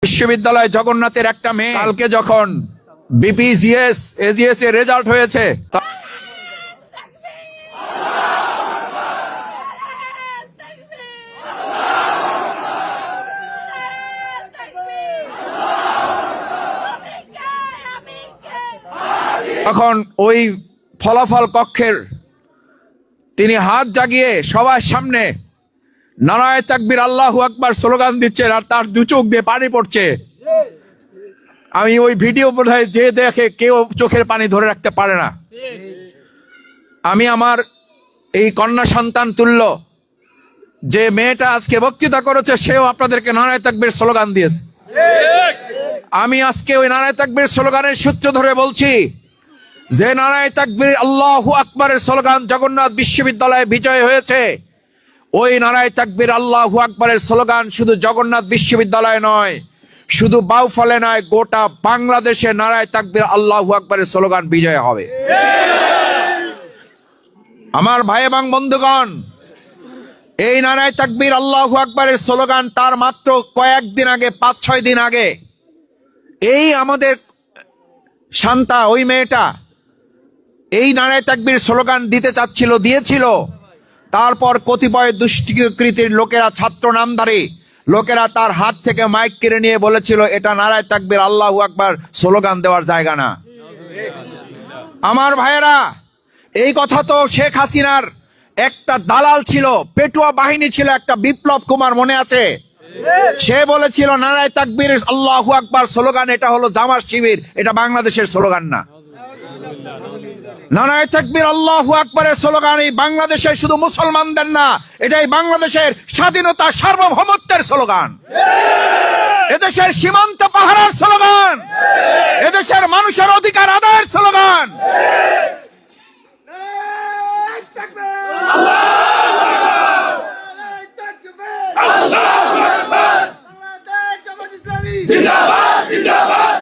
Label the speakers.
Speaker 1: বিশ্ববিদ্যালয় জগন্নাথের একটা মেয়ে কালকে যখন বিপিজিএস এজিএস এর রেজাল্ট হয়েছে তখন ওই ফলাফল কক্ষের তিনি হাত জাগিয়ে সবার সামনে নারায়ে তাকবীর আল্লাহু আকবার স্লোগান দিচ্ছেন আর তার দু চোখ দিয়ে পানি পড়ছে। আমি ওই ভিডিও বোধহয় যে দেখে কেউ চোখের পানি ধরে রাখতে পারে না। আমি আমার এই কন্যা সন্তান তুল্য যে মেয়েটা আজকে বক্তৃতা করেছে সেও আপনাদেরকে নারায়ে তাকবীর স্লোগান দিয়েছে। আমি আজকে ওই নারায়ে তাকবীর স্লোগানের সূত্র ধরে বলছি যে নারায়ে তাকবীর আল্লাহু আকবারের স্লোগান জগন্নাথ বিশ্ববিদ্যালয়ে বিজয় হয়েছে। ওই নারায়ে তাকবীর আল্লাহু আকবারের স্লোগান শুধু জগন্নাথ বিশ্ববিদ্যালয়ে নয়, শুধু বাউফলে নয়, গোটা বাংলাদেশে নারায়ে তাকবীর আল্লাহু আকবারের স্লোগান বিজয় হবে। আমার ভাই এবং বন্ধুগণ, এই নারায়ে তাকবীর আল্লাহু আকবারের স্লোগান তার মাত্র কয়েকদিন আগে, 5-6 দিন আগে এই আমাদের শান্তা ওই মেয়েটা এই নারায়ে তাকবীর স্লোগান দিতে চাচ্ছিল, দিয়েছিল। তারপর কতিপয় দুষ্কৃতীর লোকেরা, ছাত্র নামধারী লোকেরা তার হাত থেকে মাইক কেড়ে নিয়ে বলেছিল এটা নারায়ে তাকবীর আল্লাহু আকবার স্লোগান দেওয়ার জায়গা না। আমার ভাইয়েরা, এই কথা তো শেখ হাসিনার একটা দালাল ছিল, পেটুয়া বাহিনী ছিল, একটা বিপ্লব কুমার মনে আছে? সে বলেছিল নারায়ে তাকবীর আল্লাহু আকবার স্লোগান এটা হলো জামাত শিবির, এটা বাংলাদেশের স্লোগান না। নারায়ে তাকবীর আল্লাহু আকবারের স্লোগান এই বাংলাদেশের শুধু মুসলমানদের না, এটাই বাংলাদেশের স্বাধীনতা সার্বভৌমত্বের স্লোগান, এদেশের সীমান্ত পাহারার স্লোগান, এদেশের মানুষের অধিকার